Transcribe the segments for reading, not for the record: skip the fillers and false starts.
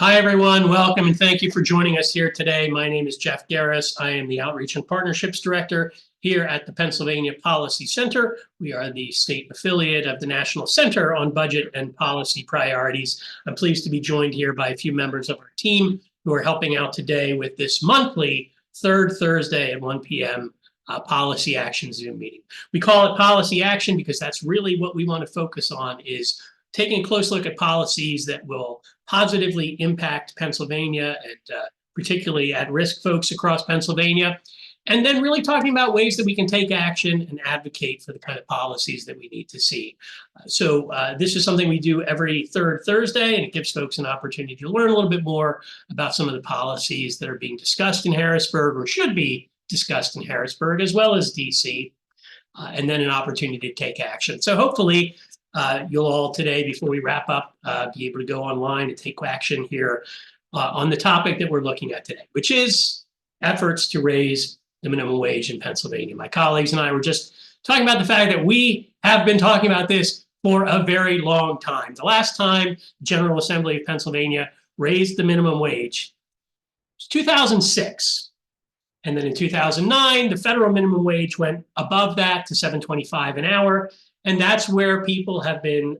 Hi, everyone. Welcome and thank you for joining us here today. My name is Jeff Garris. I am the Outreach and Partnerships Director here at the Pennsylvania Policy Center. We are the state affiliate of the National Center on Budget and Policy Priorities. I'm pleased to be joined here by a few members of our team who are helping out today with this monthly third Thursday at 1 p.m. Policy Action Zoom meeting. We call it Policy Action because that's really what we want to focus on, is taking a close look at policies that will positively impact Pennsylvania and particularly at-risk folks across Pennsylvania, and then really talking about ways that we can take action and advocate for the kind of policies that we need to see. So this is something we do every third Thursday, and it gives folks an opportunity to learn a little bit more about some of the policies that are being discussed in Harrisburg or should be discussed in Harrisburg, as well as DC, and then an opportunity to take action. So hopefully, you'll all today, before we wrap up, be able to go online and take action here on the topic that we're looking at today, which is efforts to raise the minimum wage in Pennsylvania. My colleagues and I were just talking about the fact that we have been talking about this for a very long time. The last time the General Assembly of Pennsylvania raised the minimum wage was 2006. And then in 2009, the federal minimum wage went above that to $7.25 an hour. And that's where people have been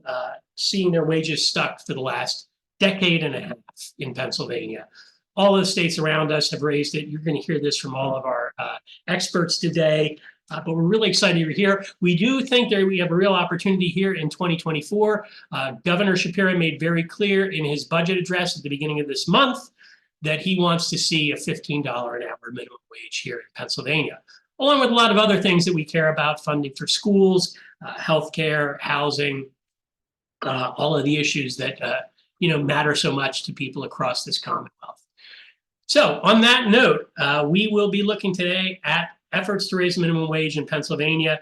seeing their wages stuck for the last decade and a half in Pennsylvania. All the states around us have raised it. You're going to hear this from all of our experts today, but we're really excited you're here. We do think that we have a real opportunity here in 2024. Governor Shapiro made very clear in his budget address at the beginning of this month that he wants to see a $15 an hour minimum wage here in Pennsylvania, along with a lot of other things that we care about: funding for schools, healthcare, housing, all of the issues that matter so much to people across this Commonwealth. So on that note, we will be looking today at efforts to raise the minimum wage in Pennsylvania.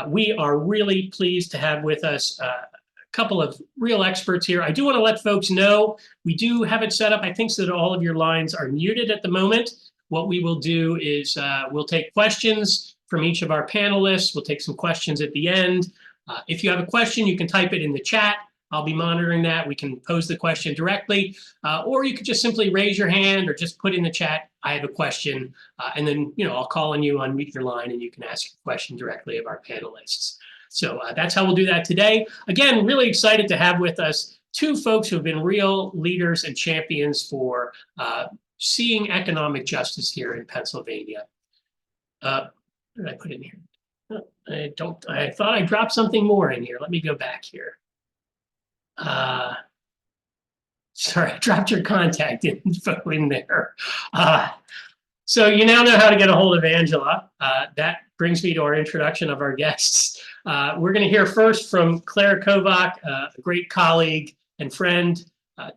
We are really pleased to have with us a couple of real experts here. I do want to let folks know we do have it set up, I think, so that all of your lines are muted at the moment. What we will do is we'll take questions from each of our panelists. We'll take some questions at the end. If you have a question, you can type it in the chat. I'll be monitoring that. We can pose the question directly, or you could just simply raise your hand or just put in the chat, I have a question, and then I'll call on you, unmute your line, and you can ask your question directly of our panelists. So that's how we'll do that today. Again, really excited to have with us two folks who have been real leaders and champions for seeing economic justice here in Pennsylvania. What did I put in here? I thought I dropped something more in here. Let me go back here. Sorry, I dropped your contact info in there. So you now know how to get a hold of Angela. That brings me to our introduction of our guests. We're going to hear first from Claire Kovach, a great colleague and friend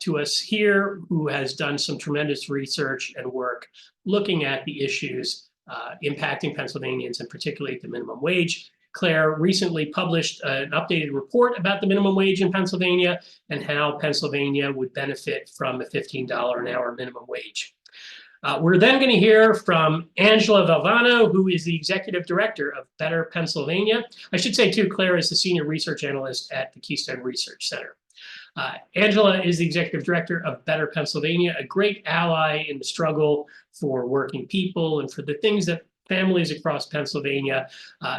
to us here, who has done some tremendous research and work looking at the issues impacting Pennsylvanians, and particularly the minimum wage. Claire recently published an updated report about the minimum wage in Pennsylvania and how Pennsylvania would benefit from a $15 an hour minimum wage. We're then going to hear from Angela Valvano, who is the executive director of Better Pennsylvania. I should say, too, Claire is the senior research analyst at the Keystone Research Center. Angela is the executive director of Better Pennsylvania, a great ally in the struggle for working people and for the things that families across Pennsylvania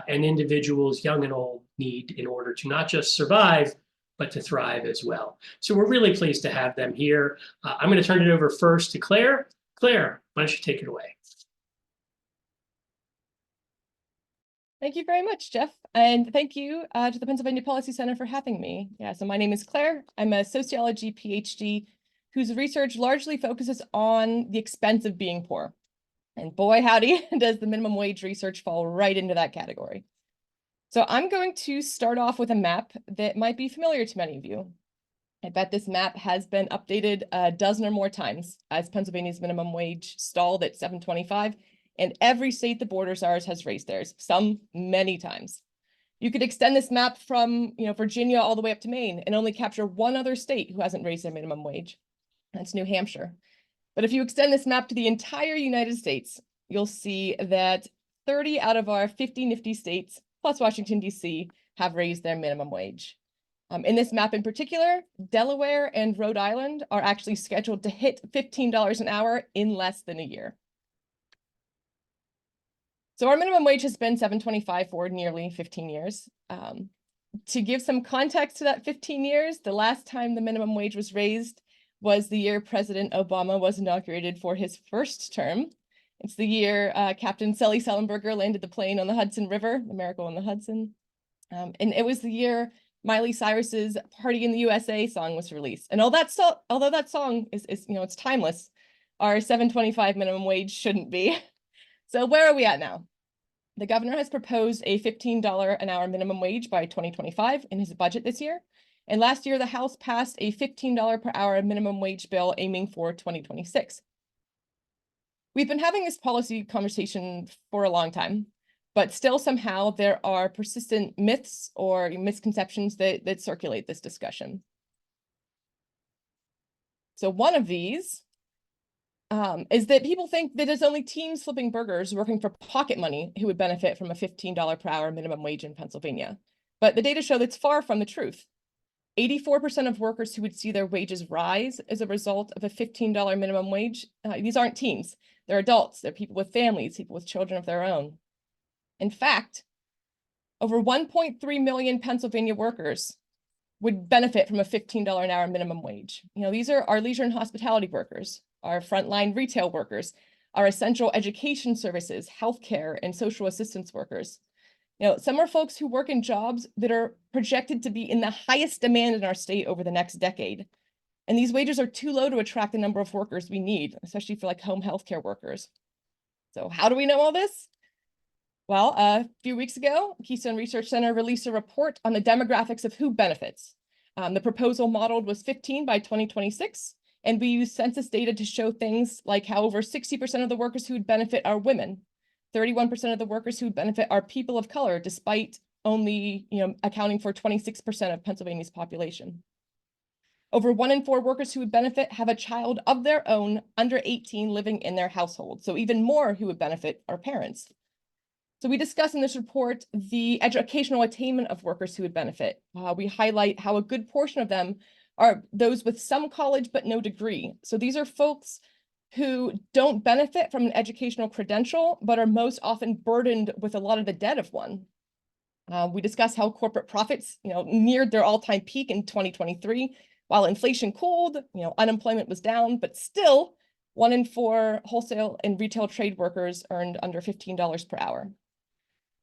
and individuals, young and old, need in order to not just survive, but to thrive as well. So we're really pleased to have them here. I'm going to turn it over first to Claire. Claire, why don't you take it away? Thank you very much, Jeff. And thank you to the Pennsylvania Policy Center for having me. Yeah, so my name is Claire. I'm a sociology PhD whose research largely focuses on the expense of being poor. And boy, howdy, does the minimum wage research fall right into that category. So I'm going to start off with a map that might be familiar to many of you. I bet this map has been updated a dozen or more times as Pennsylvania's minimum wage stalled at $7.25. And every state that borders ours has raised theirs, some many times. You could extend this map from Virginia all the way up to Maine and only capture one other state who hasn't raised their minimum wage. That's New Hampshire. But if you extend this map to the entire United States, you'll see that 30 out of our 50 nifty states, plus Washington, D.C., have raised their minimum wage. In this map in particular, Delaware and Rhode Island are actually scheduled to hit $15 an hour in less than a year. So our minimum wage has been $7.25 for nearly 15 years. To give some context to that 15 years, the last time the minimum wage was raised was the year President Obama was inaugurated for his first term. It's the year Captain Sully Sullenberger landed the plane on the Hudson River, the Miracle on the Hudson. And it was the year Miley Cyrus's Party in the USA song was released. And although that song is it's timeless, our $7.25 minimum wage shouldn't be. So where are we at now? The governor has proposed a $15 an hour minimum wage by 2025 in his budget this year. And last year, the House passed a $15 per hour minimum wage bill aiming for 2026. We've been having this policy conversation for a long time, but still somehow there are persistent myths or misconceptions that circulate this discussion. So one of these is that people think that it's only teens flipping burgers working for pocket money who would benefit from a $15 per hour minimum wage in Pennsylvania. But the data show that's far from the truth. 84% of workers who would see their wages rise as a result of a $15 minimum wage, these aren't teens, they're adults, they're people with families, people with children of their own. In fact, over 1.3 million Pennsylvania workers would benefit from a $15 an hour minimum wage. These are our leisure and hospitality workers, our frontline retail workers, our essential education services, healthcare, and social assistance workers. Some are folks who work in jobs that are projected to be in the highest demand in our state over the next decade. And these wages are too low to attract the number of workers we need, especially for home healthcare workers. So how do we know all this? Well, a few weeks ago, Keystone Research Center released a report on the demographics of who benefits. The proposal modeled was 15 by 2026, and we used census data to show things like how over 60% of the workers who would benefit are women. 31% of the workers who would benefit are people of color, despite only accounting for 26% of Pennsylvania's population. Over 1 in 4 workers who would benefit have a child of their own under 18 living in their household. So even more who would benefit are parents. So we discuss in this report the educational attainment of workers who would benefit. We highlight how a good portion of them are those with some college but no degree. So these are folks who don't benefit from an educational credential, but are most often burdened with a lot of the debt of one. We discuss how corporate profits, neared their all-time peak in 2023, while inflation cooled, unemployment was down, but still 1 in 4 wholesale and retail trade workers earned under $15 per hour.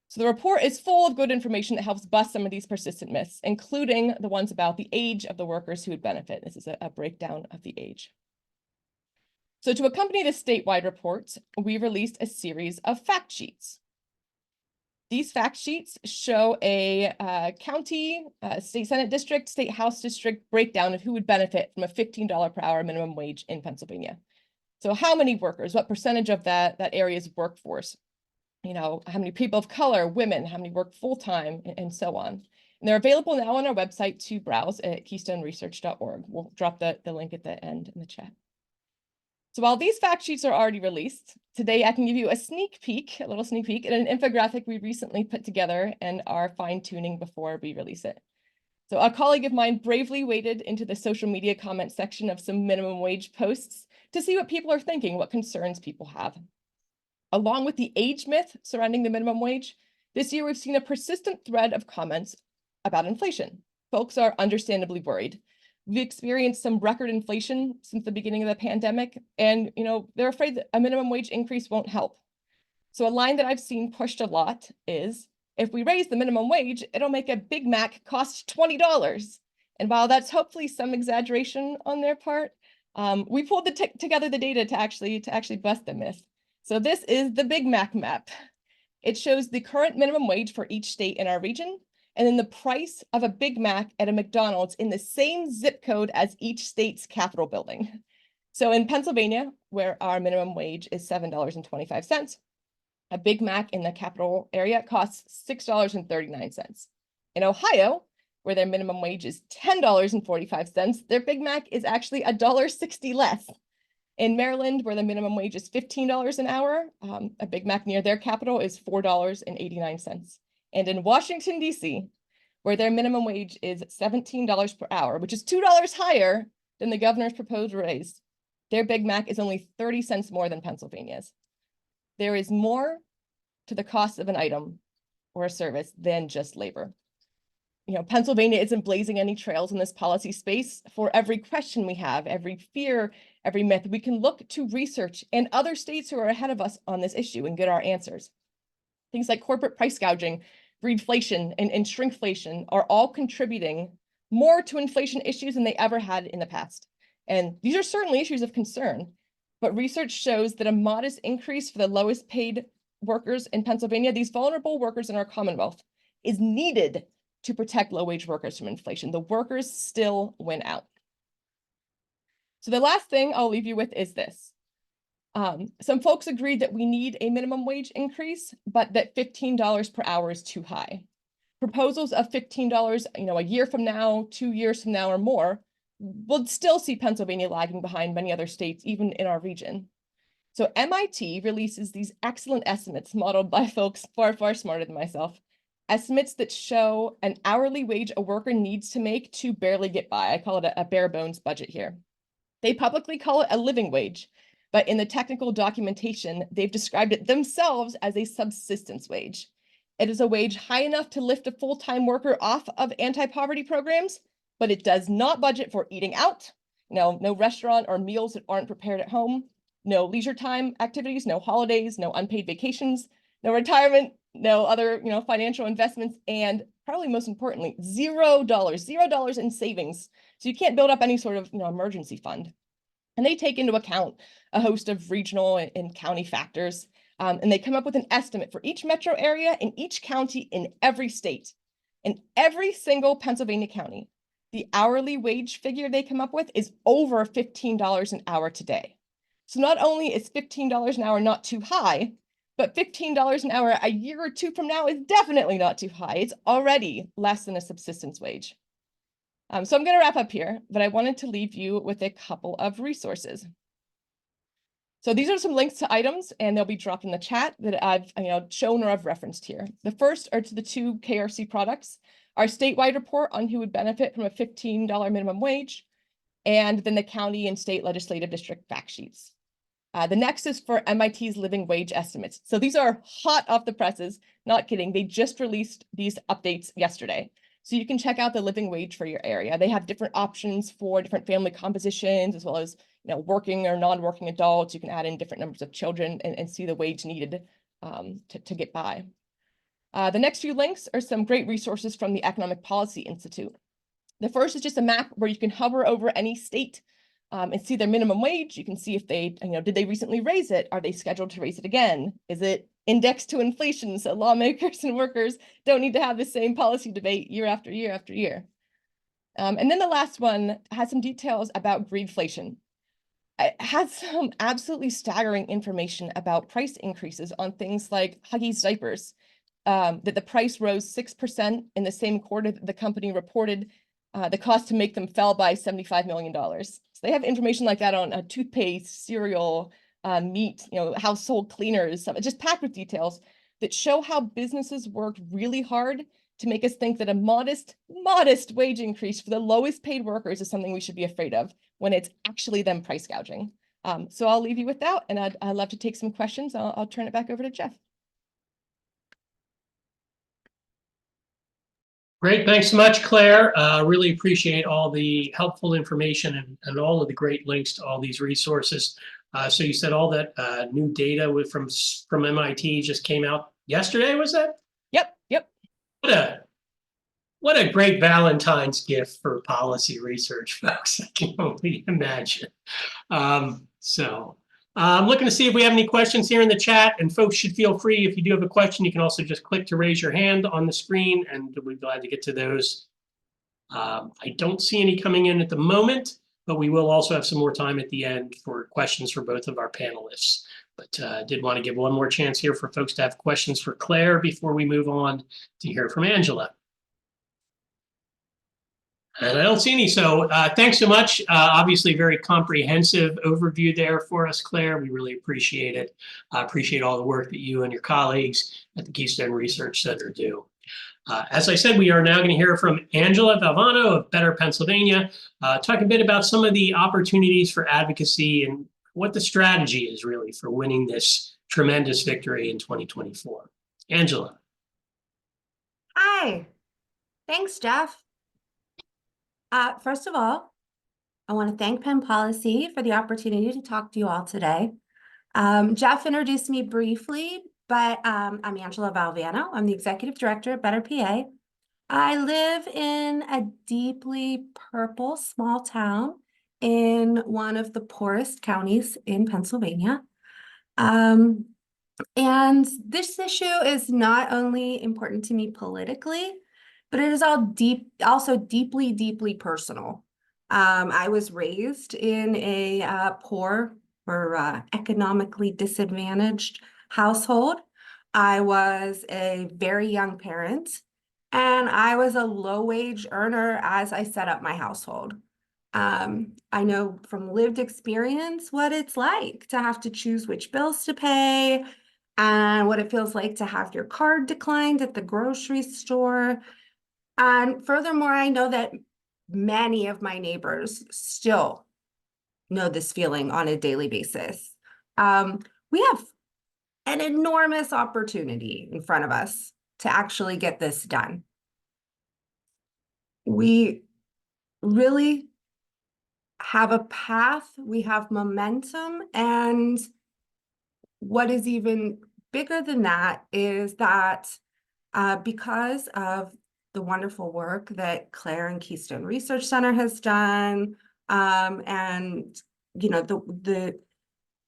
So the report is full of good information that helps bust some of these persistent myths, including the ones about the age of the workers who would benefit. This is a breakdown of the age. So to accompany this statewide report, we released a series of fact sheets. These fact sheets show a county, state senate district, state house district breakdown of who would benefit from a $15 per hour minimum wage in Pennsylvania. So how many workers, what percentage of that area's workforce? How many people of color, women, how many work full-time, and so on. And they're available now on our website to browse at keystoneresearch.org. We'll drop the link at the end in the chat. So while these fact sheets are already released, today I can give you a little sneak peek at an infographic we recently put together and are fine-tuning before we release it. So a colleague of mine bravely waded into the social media comment section of some minimum wage posts to see what people are thinking, what concerns people have. Along with the age myth surrounding the minimum wage, this year we've seen a persistent thread of comments about inflation. Folks are understandably worried. We've experienced some record inflation since the beginning of the pandemic, and they're afraid that a minimum wage increase won't help. So a line that I've seen pushed a lot is, if we raise the minimum wage, it'll make a Big Mac cost $20. And while that's hopefully some exaggeration on their part, we pulled together the data to actually bust the myth. So this is the Big Mac map. It shows the current minimum wage for each state in our region, and then the price of a Big Mac at a McDonald's in the same zip code as each state's Capitol building. So in Pennsylvania, where our minimum wage is $7.25, a Big Mac in the Capitol area costs $6.39. In Ohio, where their minimum wage is $10.45, their Big Mac is actually $1.60 less. In Maryland, where the minimum wage is $15 an hour, a Big Mac near their capital is $4.89. And in Washington, D.C., where their minimum wage is $17 per hour, which is $2 higher than the governor's proposed raise. Their Big Mac is only 30 cents more than Pennsylvania's. There is more to the cost of an item or a service than just labor. Pennsylvania isn't blazing any trails in this policy space. For every question we have, every fear, every myth, we can look to research and other states who are ahead of us on this issue and get our answers. Things like corporate price gouging, greedflation, and shrinkflation are all contributing more to inflation issues than they ever had in the past. And these are certainly issues of concern, but research shows that a modest increase for the lowest paid workers in Pennsylvania, these vulnerable workers in our Commonwealth, is needed to protect low-wage workers from inflation. The workers still win out. So the last thing I'll leave you with is this. Some folks agreed that we need a minimum wage increase, but that $15 per hour is too high. Proposals of $15, a year from now, 2 years from now or more, will still see Pennsylvania lagging behind many other states, even in our region. So MIT releases these excellent estimates modeled by folks far, far smarter than myself. Estimates that show an hourly wage a worker needs to make to barely get by. I call it a bare bones budget here. They publicly call it a living wage, but in the technical documentation, they've described it themselves as a subsistence wage. It is a wage high enough to lift a full-time worker off of anti-poverty programs, but it does not budget for eating out, no restaurant or meals that aren't prepared at home, no leisure time activities, no holidays, no unpaid vacations, no retirement, no other, financial investments, and probably most importantly, $0 in savings. So you can't build up any sort of, emergency fund. And they take into account a host of regional and county factors, and they come up with an estimate for each metro area in each county in every state. In every single Pennsylvania county, the hourly wage figure they come up with is over $15 an hour today. So not only is $15 an hour not too high, but $15 an hour a year or two from now is definitely not too high. It's already less than a subsistence wage. So I'm going to wrap up here, but I wanted to leave you with a couple of resources. So these are some links to items, and they'll be dropped in the chat that I've shown or I've referenced here. The first are to the 2 KRC products, our statewide report on who would benefit from a $15 minimum wage, and then the county and state legislative district fact sheets. The next is for MIT's living wage estimates. So these are hot off the presses, not kidding. They just released these updates yesterday. So you can check out the living wage for your area. They have different options for different family compositions, as well as working or non-working adults. You can add in different numbers of children and see the wage needed to get by. The next few links are some great resources from the Economic Policy Institute. The first is just a map where you can hover over any state and see their minimum wage. You can see if they, did they recently raise it? Are they scheduled to raise it again? Is it indexed to inflation? So lawmakers and workers don't need to have the same policy debate year after year after year. And then the last one has some details about greedflation. It has some absolutely staggering information about price increases on things like Huggies diapers, that the price rose 6% in the same quarter that the company reported. The cost to make them fell by $75 million. So they have information like that on toothpaste, cereal, meat, household cleaners, just packed with details that show how businesses work really hard to make us think that a modest wage increase for the lowest paid workers is something we should be afraid of when it's actually them price gouging. So I'll leave you with that, and I'd love to take some questions. I'll turn it back over to Jeff. Great, thanks so much, Claire. Really appreciate all the helpful information and all of the great links to all these resources. So you said all that new data from MIT just came out yesterday, was that? Yep. What a great Valentine's gift for policy research, folks. I can only imagine. I'm looking to see if we have any questions here in the chat, and folks should feel free. If you do have a question, you can also just click to raise your hand on the screen, and we'll be glad to get to those. I don't see any coming in at the moment, but we will also have some more time at the end for questions for both of our panelists. But I did want to give one more chance here for folks to have questions for Claire before we move on to hear from Angela. And I don't see any, so thanks so much. Obviously, very comprehensive overview there for us, Claire. We really appreciate it. I appreciate all the work that you and your colleagues at the Keystone Research Center do. As I said, we are now going to hear from Angela Valvano of Better Pennsylvania, talk a bit about some of the opportunities for advocacy and what the strategy is really for winning this tremendous victory in 2024. Angela. Hi, thanks, Jeff. First of all, I want to thank Penn Policy for the opportunity to talk to you all today. Jeff introduced me briefly, but I'm Angela Valvano. I'm the Executive Director at Better PA. I live in a deeply purple small town in one of the poorest counties in Pennsylvania. And this issue is not only important to me politically, but it is also deeply, deeply personal. I was raised in a poor or economically disadvantaged household. I was a very young parent, and I was a low-wage earner as I set up my household. I know from lived experience what it's like to have to choose which bills to pay and what it feels like to have your card declined at the grocery store. And furthermore, I know that many of my neighbors still know this feeling on a daily basis. We have an enormous opportunity in front of us to actually get this done. We really have a path, we have momentum, and what is even bigger than that is that because of the wonderful work that Claire and Keystone Research Center has done, and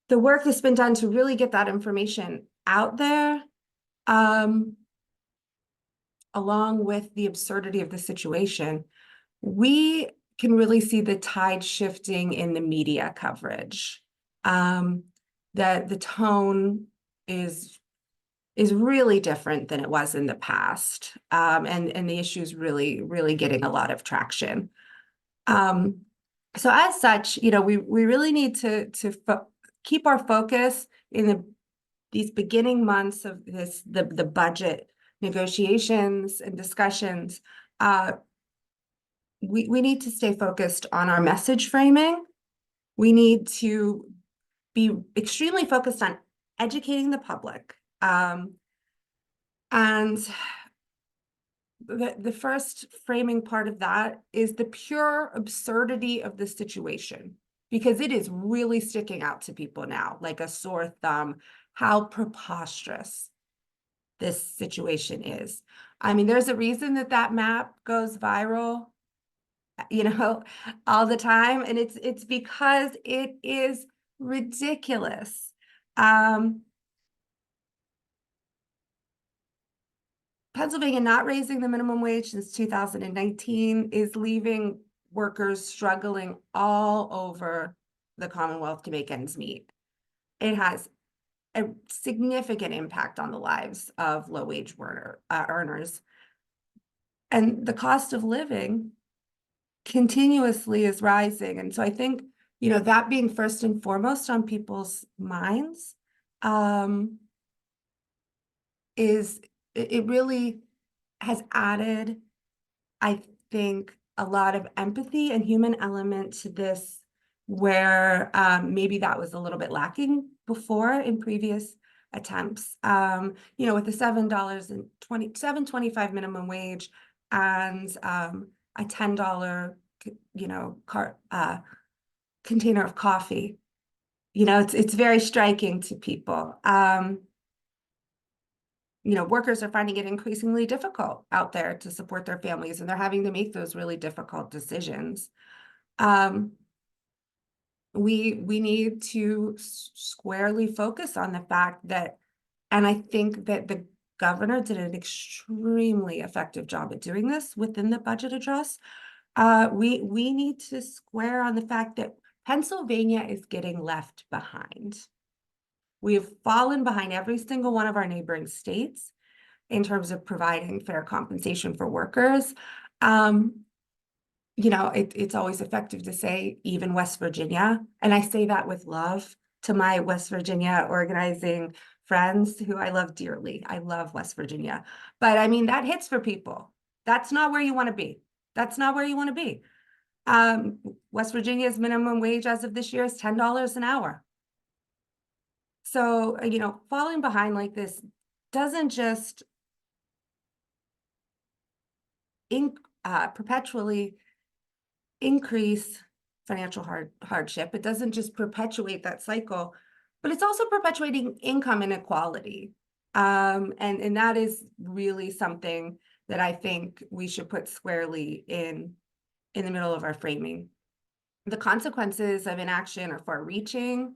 the work that's been done to really get that information out there, along with the absurdity of the situation, we can really see the tide shifting in the media coverage. That the tone is really different than it was in the past, and the issue is really getting a lot of traction. So as such, we really need to keep our focus in these beginning months of the budget negotiations and discussions. We need to stay focused on our message framing. We need to be extremely focused on educating the public. And the first framing part of that is the pure absurdity of the situation, because it is really sticking out to people now like a sore thumb how preposterous this situation is. I mean, there's a reason that map goes viral, all the time, and it's because it is ridiculous. Pennsylvania not raising the minimum wage since 2019 is leaving workers struggling all over the Commonwealth to make ends meet. It has a significant impact on the lives of low-wage earners. And the cost of living continuously is rising. And so I think, that being first and foremost on people's minds, it really has added, I think, a lot of empathy and human element to this, where maybe that was a little bit lacking before in previous attempts. With the $7.25 minimum wage and a $10 container of coffee, it's very striking to people. Workers are finding it increasingly difficult out there to support their families, and they're having to make those really difficult decisions. We need to squarely focus on the fact that, and I think that the governor did an extremely effective job at doing this within the budget address. We need to square on the fact that Pennsylvania is getting left behind. We have fallen behind every single one of our neighboring states in terms of providing fair compensation for workers. It's always effective to say even West Virginia, and I say that with love to my West Virginia organizing friends who I love dearly. I love West Virginia. But I mean, that hits for people. That's not where you want to be. That's not where you want to be. West Virginia's minimum wage as of this year is $10 an hour. So, falling behind like this doesn't just perpetually increase financial hardship. It doesn't just perpetuate that cycle, but it's also perpetuating income inequality. And that is really something that I think we should put squarely in the middle of our framing. The consequences of inaction are far-reaching.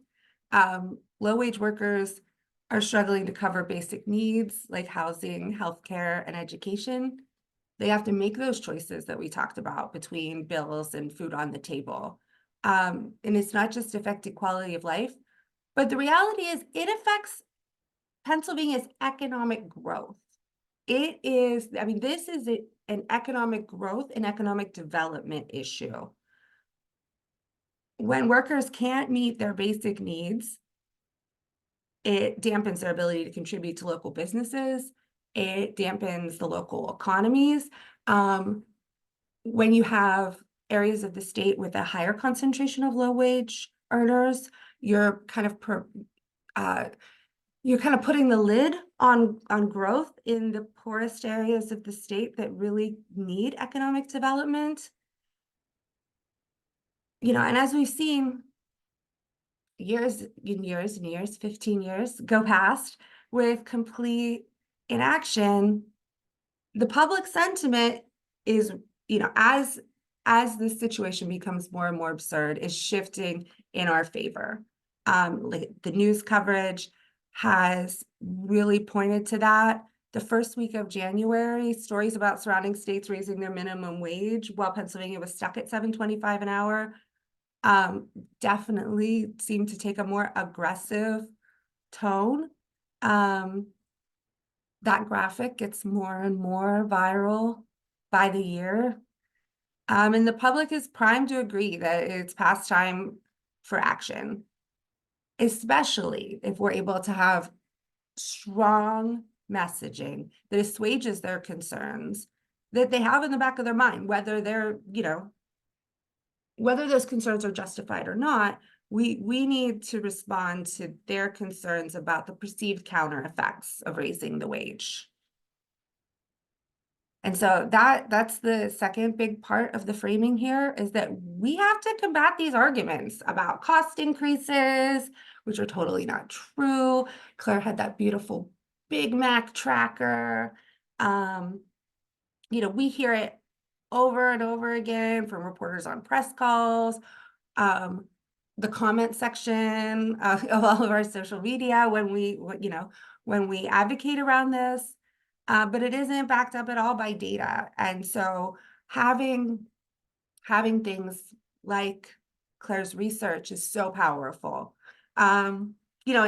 Low-wage workers are struggling to cover basic needs like housing, healthcare, and education. They have to make those choices that we talked about between bills and food on the table. And it's not just affecting quality of life, but the reality is it affects Pennsylvania's economic growth. It is, I mean, this is an economic growth and economic development issue. When workers can't meet their basic needs, it dampens their ability to contribute to local businesses. It dampens the local economies. When you have areas of the state with a higher concentration of low-wage earners, you're kind of putting the lid on growth in the poorest areas of the state that really need economic development. And as we've seen, years and years and years, 15 years go past with complete inaction, the public sentiment is, as this situation becomes more and more absurd, is shifting in our favor. Like the news coverage has really pointed to that. The first week of January, stories about surrounding states raising their minimum wage while Pennsylvania was stuck at $7.25 an hour definitely seemed to take a more aggressive tone. That graphic gets more and more viral by the year. And the public is primed to agree that it's past time for action, especially if we're able to have strong messaging that assuages their concerns that they have in the back of their mind, whether they're, whether those concerns are justified or not. We need to respond to their concerns about the perceived counter effects of raising the wage. And so that's the second big part of the framing here, is that we have to combat these arguments about cost increases, which are totally not true. Claire had that beautiful Big Mac tracker. We hear it over and over again from reporters on press calls, the comment section of all of our social media when we advocate around this. But it isn't backed up at all by data. And so having things like Claire's research is so powerful. And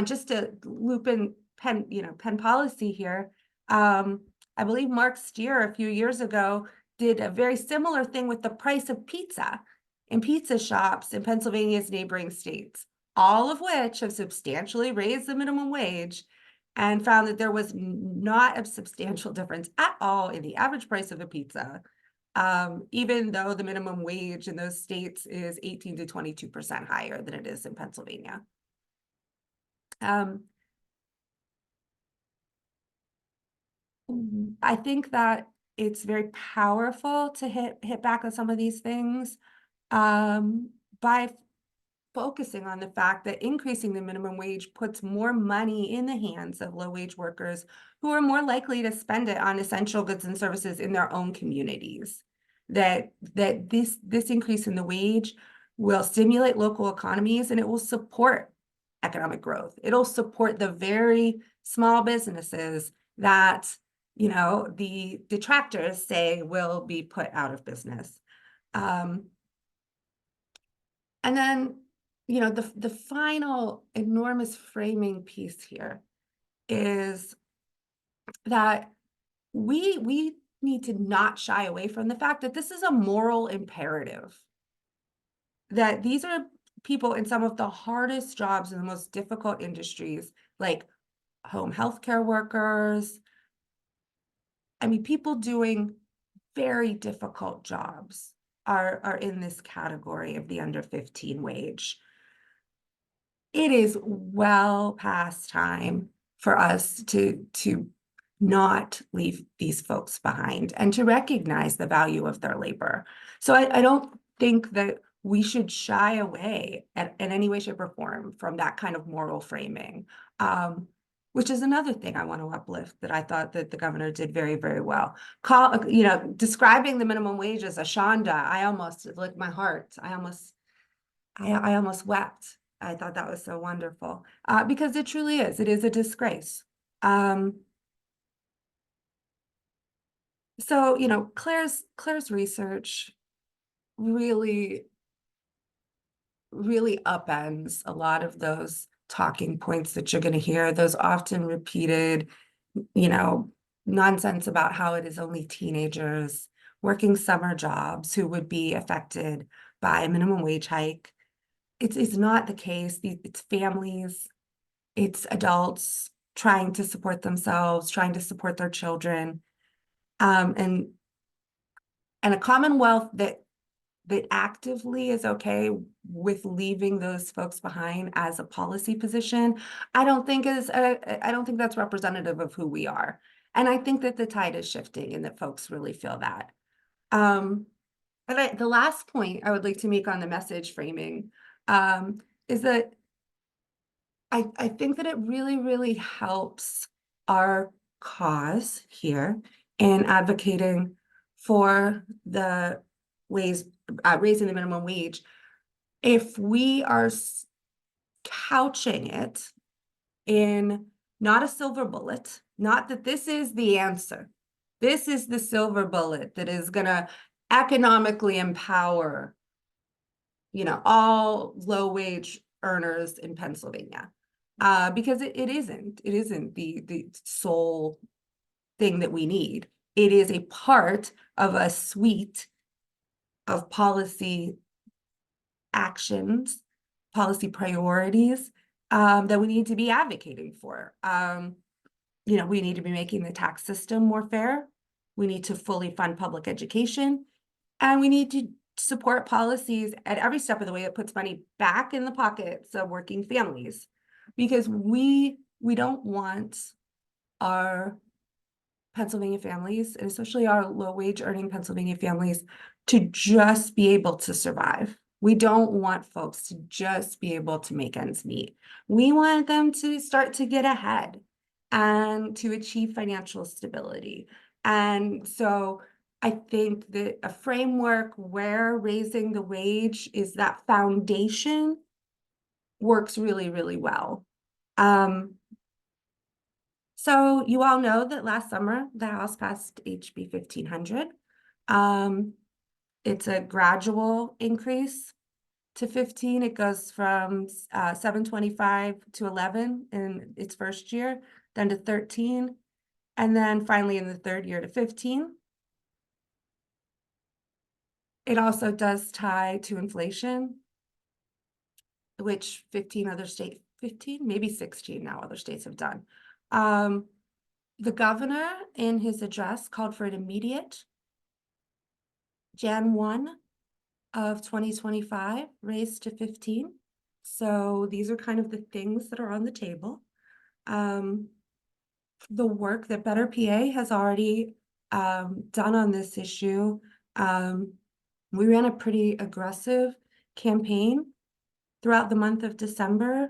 just to loop in Penn policy here, I believe Mark Steer a few years ago did a very similar thing with the price of pizza in pizza shops in Pennsylvania's neighboring states, all of which have substantially raised the minimum wage, and found that there was not a substantial difference at all in the average price of a pizza, even though the minimum wage in those states is 18 to 22% higher than it is in Pennsylvania. I think that it's very powerful to hit back on some of these things by focusing on the fact that increasing the minimum wage puts more money in the hands of low-wage workers who are more likely to spend it on essential goods and services in their own communities. That this increase in the wage will stimulate local economies, and it will support economic growth. It'll support the very small businesses that the detractors say will be put out of business. And then, the final enormous framing piece here is that we need to not shy away from the fact that this is a moral imperative. That these are people in some of the hardest jobs in the most difficult industries, like home healthcare workers. I mean, people doing very difficult jobs are in this category of the under 15 wage. It is well past time for us to not leave these folks behind and to recognize the value of their labor. So I don't think that we should shy away in any way, shape, or form from that kind of moral framing, which is another thing I want to uplift that I thought that the governor did very, very well. Describing the minimum wage as a shanda, I almost, like my heart, I almost wept. I thought that was so wonderful, because it truly is. It is a disgrace. So, Claire's research really upends a lot of those talking points that you're going to hear, those often repeated, nonsense about how it is only teenagers working summer jobs who would be affected by a minimum wage hike. It's not the case. It's families, it's adults trying to support themselves, trying to support their children, and a Commonwealth that actively is okay with leaving those folks behind as a policy position. I don't think that's representative of who we are. And I think that the tide is shifting and that folks really feel that. But the last point I would like to make on the message framing is that I think that it really, really helps our cause here in advocating for the raising the minimum wage if we are couching it in not a silver bullet, not that this is the answer. This is the silver bullet that is going to economically empower, all low wage earners in Pennsylvania. Because it isn't the sole thing that we need. It is a part of a suite of policy actions, policy priorities that we need to be advocating for. We need to be making the tax system more fair. We need to fully fund public education, and we need to support policies at every step of the way that puts money back in the pockets of working families, because we don't want our Pennsylvania families, and especially our low wage earning Pennsylvania families, to just be able to survive. We don't want folks to just be able to make ends meet. We want them to start to get ahead and to achieve financial stability. And so I think that a framework where raising the wage is that foundation works really, really well. So you all know that last summer, the House passed HB 1500. It's a gradual increase to 15. It goes from 725 to 11 in its first year, then to 13, and then finally in the third year to 15. It also does tie to inflation, which 15, maybe 16 now other states have done. The governor in his address called for an immediate Jan 1 of 2025 raised to 15. So these are kind of the things that are on the table. The work that Better PA has already done on this issue, we ran a pretty aggressive campaign throughout the month of December.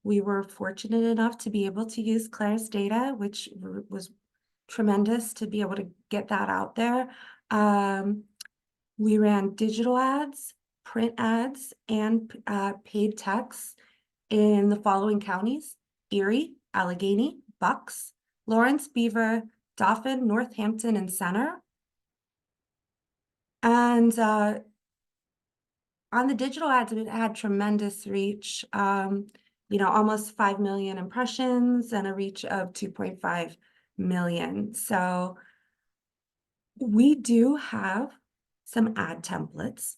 We were fortunate enough to be able to use Claire's data, which was tremendous to be able to get that out there. We ran digital ads, print ads, and paid texts in the following counties: Erie, Allegheny, Bucks, Lawrence, Beaver, Dauphin, Northampton, and Center. And on the digital ads, it had tremendous reach, almost 5 million impressions and a reach of 2.5 million. So we do have some ad templates.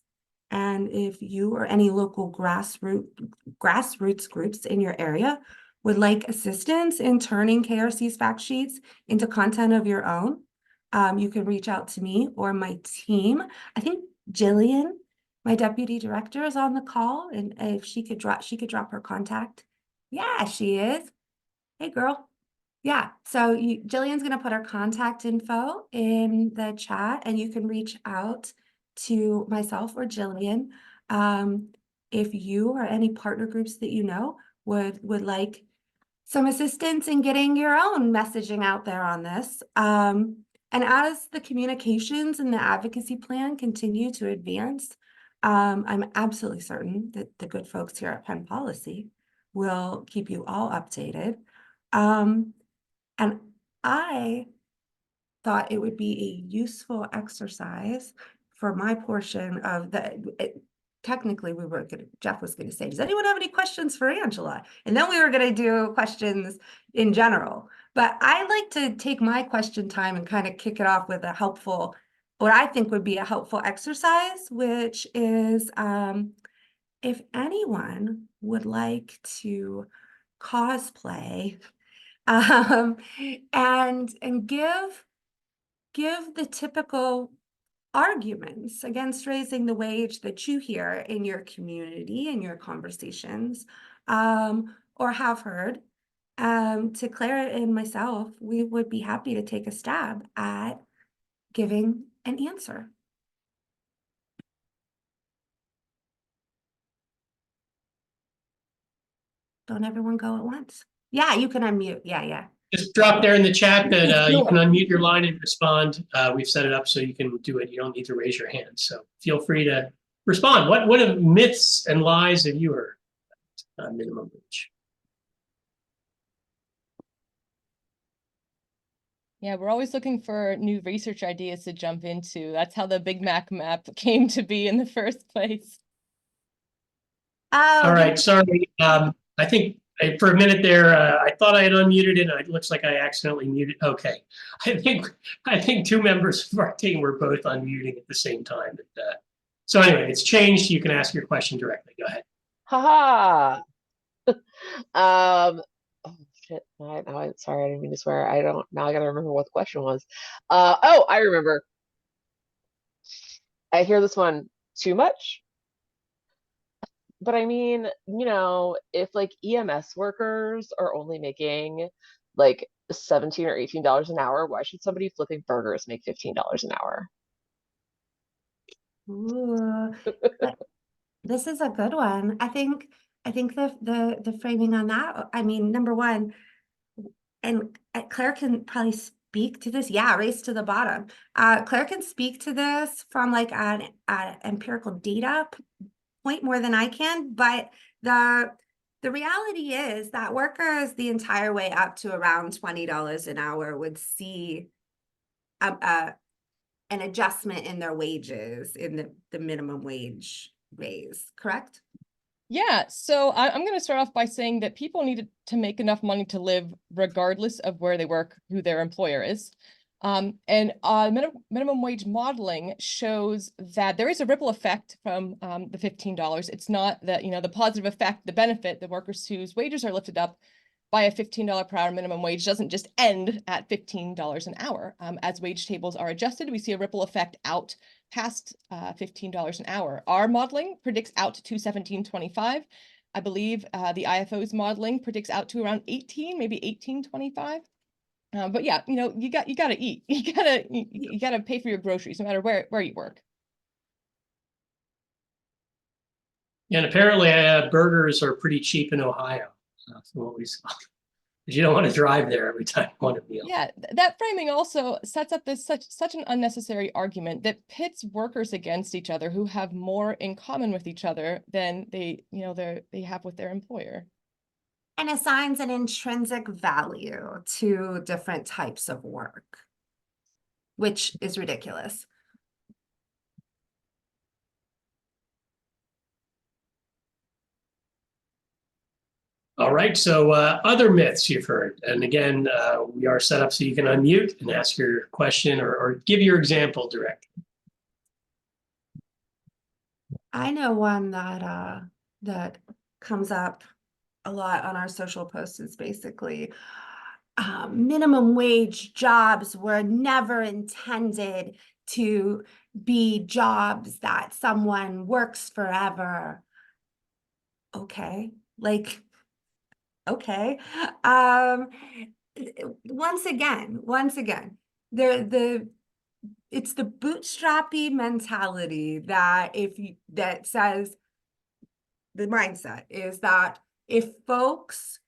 And if you or any local grassroots groups in your area would like assistance in turning KRC's fact sheets into content of your own, you can reach out to me or my team. I think Jillian, my deputy director, is on the call, and if she could drop her contact. Yeah, she is. Hey, girl. Yeah, so Jillian's going to put our contact info in the chat, and you can reach out to myself or Jillian. If you or any partner groups that you know would like some assistance in getting your own messaging out there on this. And as the communications and the advocacy plan continue to advance, I'm absolutely certain that the good folks here at Penn Policy will keep you all updated. And I thought it would be a useful exercise for my portion of technically Jeff was gonna say, does anyone have any questions for Angela? And then we were gonna do questions in general. But I like to take my question time and kind of kick it off with what I think would be a helpful exercise, which is if anyone would like to cosplay and give the typical arguments against raising the wage that you hear in your community, in your conversations, or have heard. To Claire and myself, we would be happy to take a stab at giving an answer. Don't everyone go at once. Yeah, you can unmute. Yeah. Just drop there in the chat that you can unmute your line and respond. We've set it up so you can do it. You don't need to raise your hand. So feel free to respond. What myths and lies have you heard on minimum wage? Yeah, we're always looking for new research ideas to jump into. That's how the Big Mac map came to be in the first place. Oh, all right, sorry. I think for a minute there, I thought I had unmuted it, and it looks like I accidentally muted. Okay, I think two members of our team were both unmuting at the same time. So anyway, it's changed. You can ask your question directly. Go ahead. Haha. Oh shit. Sorry, I didn't mean to swear. Now I gotta remember what the question was. Oh, I remember. I hear this one too much. But I mean, if like EMS workers are only making like $17 or $18 an hour, why should somebody flipping burgers make $15 an hour? Ooh, this is a good one. I think the framing on that, I mean, number one, and Claire can probably speak to this. Yeah, race to the bottom. Claire can speak to this from like an empirical data point more than I can, but the reality is that workers the entire way up to around $20 an hour would see an adjustment in their wages in the minimum wage raise, correct? Yeah, so I'm going to start off by saying that people need to make enough money to live regardless of where they work, who their employer is. And minimum wage modeling shows that there is a ripple effect from the $15. It's not that, the positive effect, the benefit, the workers whose wages are lifted up by a $15 per hour minimum wage doesn't just end at $15 an hour. As wage tables are adjusted, we see a ripple effect out past $15 an hour. Our modeling predicts out to $17.25. I believe the IFO's modeling predicts out to around 18, maybe 18.25. But yeah, you got to eat. You gotta pay for your groceries, no matter where you work. And apparently, burgers are pretty cheap in Ohio, from what we saw. You don't want to drive there every time you want a meal. Yeah, that framing also sets up this such an unnecessary argument that pits workers against each other who have more in common with each other than they have with their employer. And assigns an intrinsic value to different types of work, which is ridiculous. All right, so other myths you've heard. And again, we are set up so you can unmute and ask your question or give your example directly. I know one that comes up a lot on our social posts is basically minimum wage jobs were never intended to be jobs that someone works forever. Okay, like, okay. Once again, it's the bootstrappy mentality that that says the mindset is that if folks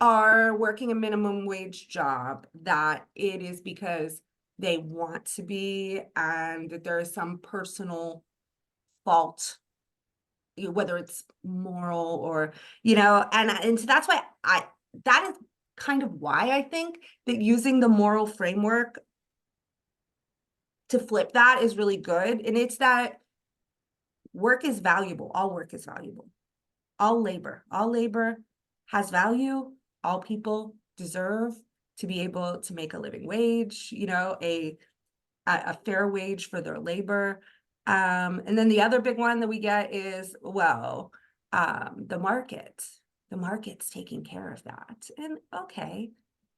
are working a minimum wage job, that it is because they want to be, and that there is some personal fault, whether it's moral or, and so that's why that is kind of why I think that using the moral framework to flip that is really good. And it's that work is valuable. All work is valuable. All labor has value. All people deserve to be able to make a living wage, a fair wage for their labor. And then the other big one that we get is, well, the market's taking care of that. And okay,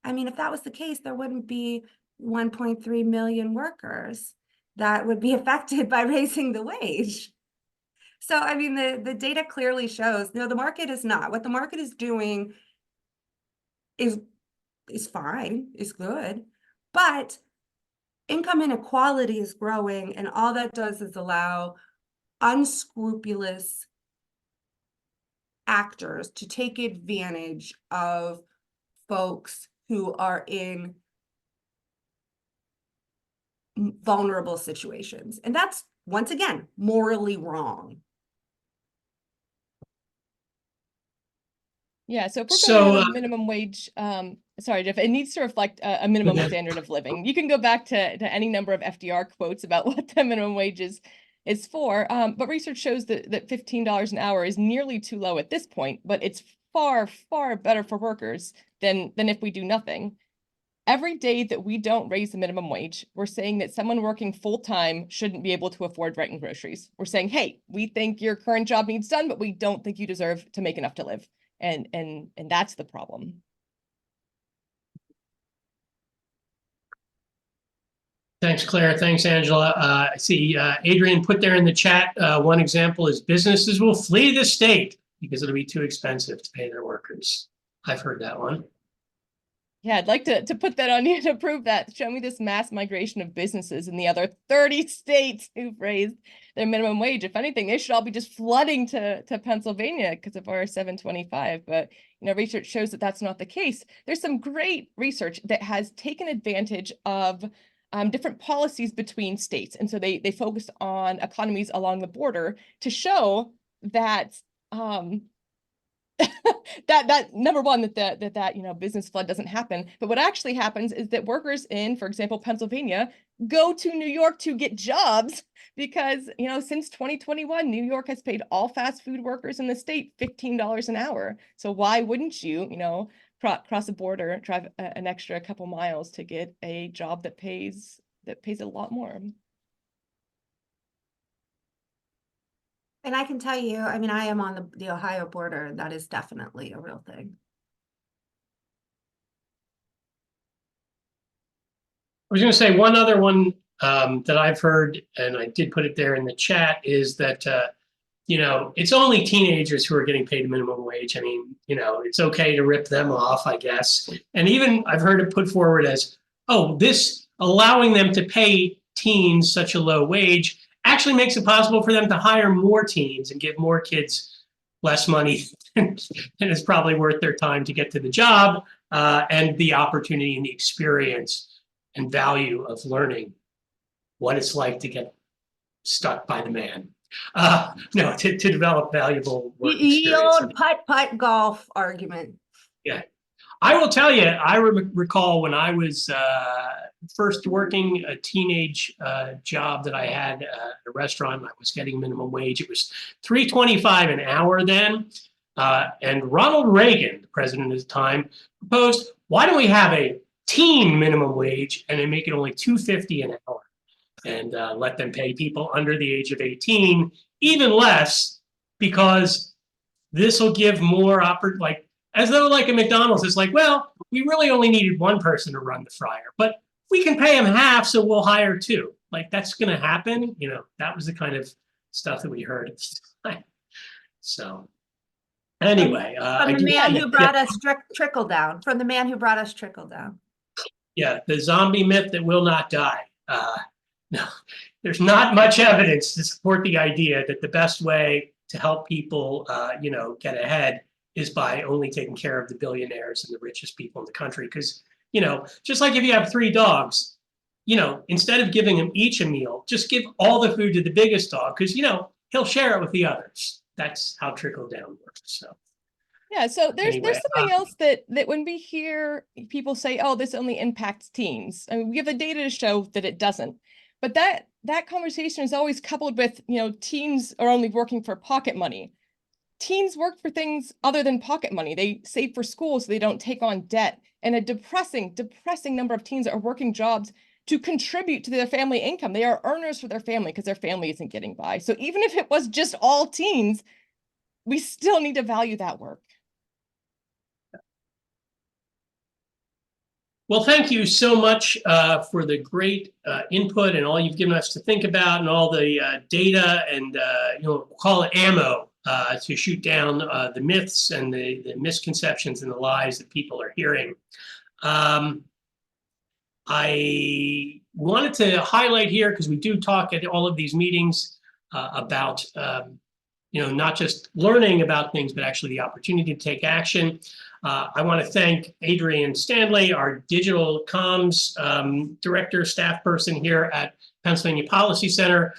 I mean, if that was the case, there wouldn't be 1.3 million workers that would be affected by raising the wage. So, I mean, the data clearly shows, no, the market is not. What the market is doing is fine, is good, but income inequality is growing, and all that does is allow unscrupulous actors to take advantage of folks who are in vulnerable situations. And that's, once again, morally wrong. Yeah, so if we're So, going with a minimum wage, sorry, Jeff, it needs to reflect a minimum standard of living. You can go back to any number of FDR quotes about what the minimum wage is for, but research shows that $15 an hour is nearly too low at this point, but it's far, far better for workers than if we do nothing. Every day that we don't raise the minimum wage, we're saying that someone working full-time shouldn't be able to afford rent and groceries. We're saying, hey, we think your current job needs done, but we don't think you deserve to make enough to live. And that's the problem. thanks, Claire. Thanks, Angela. I see Adrian put there in the chat, one example is businesses will flee the state because it'll be too expensive to pay their workers. I've heard that one. Yeah, I'd like to put that on you to prove that. Show me this mass migration of businesses in the other 30 states who've raised their minimum wage. If anything, they should all be just flooding to Pennsylvania because of our 725. But research shows that that's not the case. There's some great research that has taken advantage of different policies between states. And so they focus on economies along the border to show that that number one, that business flood doesn't happen. But what actually happens is that workers in, for example, Pennsylvania go to New York to get jobs because, since 2021, New York has paid all fast food workers in the state $15 an hour. So why wouldn't you, cross the border, drive an extra couple miles to get a job that pays a lot more? And I can tell you, I mean, I am on the Ohio border, and that is definitely a real thing. I was going to say one other one that I've heard, and I did put it there in the chat, is that, it's only teenagers who are getting paid minimum wage. I mean, it's okay to rip them off, I guess. And even I've heard it put forward as, this allowing them to pay teens such a low wage actually makes it possible for them to hire more teens and give more kids less money and it's probably worth their time to get to the job and the opportunity and the experience and value of learning what it's like to get stuck by the man. To develop valuable work experience. The old putt-putt golf argument. Yeah. I will tell you, I recall when I was first working a teenage job that I had at a restaurant. I was getting minimum wage. It was $3.25 an hour then. And Ronald Reagan, the president at the time, proposed, why don't we have a teen minimum wage and then make it only $2.50 an hour and let them pay people under the age of 18 even less, because this will give more like, as though like a McDonald's, it's like, well, we really only needed one person to run the fryer, but we can pay them half, so we'll hire two. Like, that's going to happen. You know, that was the kind of stuff that we heard at the time. So anyway, From the man who brought us trickle down. From the man who brought us trickle down. Yeah, the zombie myth that will not die. No, there's not much evidence to support the idea that the best way to help people, you know, get ahead is by only taking care of the billionaires and the richest people in the country. Because, you know, just like if you have 3 dogs, you know, instead of giving them each a meal, just give all the food to the biggest dog, because, you know, he'll share it with the others. That's how trickle down works. So. Yeah, so there's Anyway, something else that when we hear people say, "Oh, this only impacts teens," I mean, we have the data to show that it doesn't. But that conversation is always coupled with, you know, teens are only working for pocket money. Teens work for things other than pocket money. They save for school so they don't take on debt. And a depressing number of teens are working jobs to contribute to their family income. They are earners for their family because their family isn't getting by. So even if it was just all teens, we still need to value that work. Well, thank you so much for the great input and all you've given us to think about, and all the data and, you know, call it ammo to shoot down the myths and the misconceptions and the lies that people are hearing. I wanted to highlight here, because we do talk at all of these meetings about, you know, not just learning about things, but actually the opportunity to take action. I want to thank Adrian Stanley, our digital comms director, staff person here at Pennsylvania Policy Center,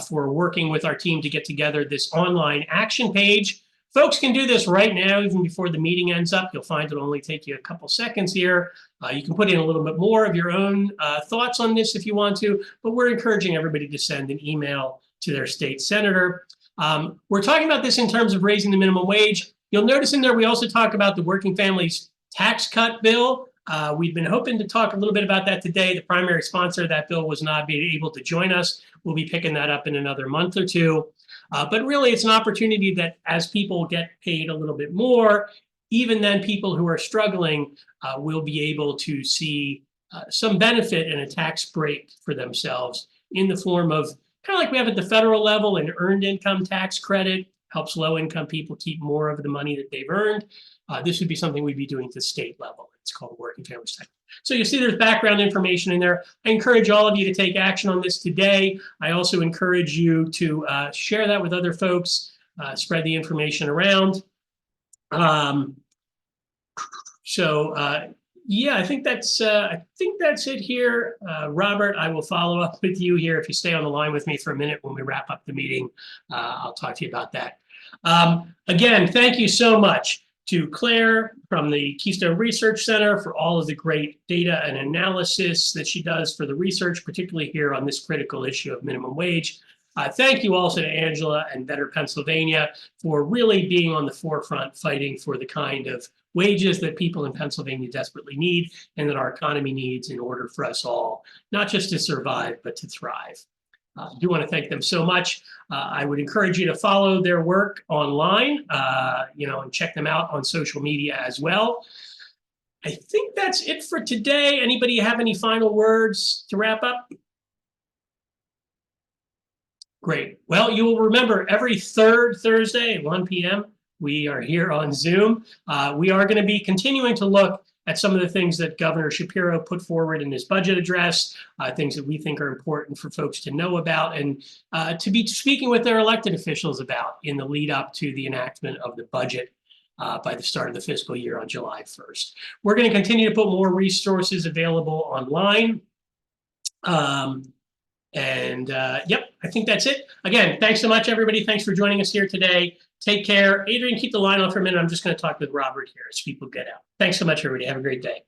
for working with our team to get together this online action page. Folks can do this right now, even before the meeting ends up. You'll find it'll only take you a couple seconds here. You can put in a little bit more of your own thoughts on this if you want to, but we're encouraging everybody to send an email to their state senator. We're talking about this in terms of raising the minimum wage. You'll notice in there we also talk about the Working Families Tax Cut Bill. We've been hoping to talk a little bit about that today. The primary sponsor of that bill was not being able to join us. We'll be picking that up in another month or two. But really, it's an opportunity that as people get paid a little bit more, even then people who are struggling will be able to see some benefit and a tax break for themselves in the form of, kind of like we have at the federal level, an earned income tax credit. Helps low-income people keep more of the money that they've earned. This would be something we'd be doing at the state level. It's called Working Families Tax. So you'll see there's background information in there. I encourage all of you to take action on this today. I also encourage you to share that with other folks, spread the information around. Yeah, I think that's it here. Robert, I will follow up with you here if you stay on the line with me for a minute when we wrap up the meeting. I'll talk to you about that. Again, thank you so much to Claire from the Keystone Research Center for all of the great data and analysis that she does for the research, particularly here on this critical issue of minimum wage. Thank you also to Angela and Better Pennsylvania for really being on the forefront fighting for the kind of wages that people in Pennsylvania desperately need and that our economy needs in order for us all, not just to survive, but to thrive. I do want to thank them so much. I would encourage you to follow their work online, you know, and check them out on social media as well. I think that's it for today. Anybody have any final words to wrap up? Great. Well, you will remember every third Thursday at 1 p.m. we are here on Zoom. We are going to be continuing to look at some of the things that Governor Shapiro put forward in his budget address, things that we think are important for folks to know about and to be speaking with their elected officials about in the lead up to the enactment of the budget by the start of the fiscal year on July 1st. We're going to continue to put more resources available online. Yep, I think that's it. Again, thanks so much, everybody. Thanks for joining us here today. Take care. Adrian, keep the line on for a minute. I'm just going to talk with Robert here as people get out. Thanks so much, everybody. Have a great day.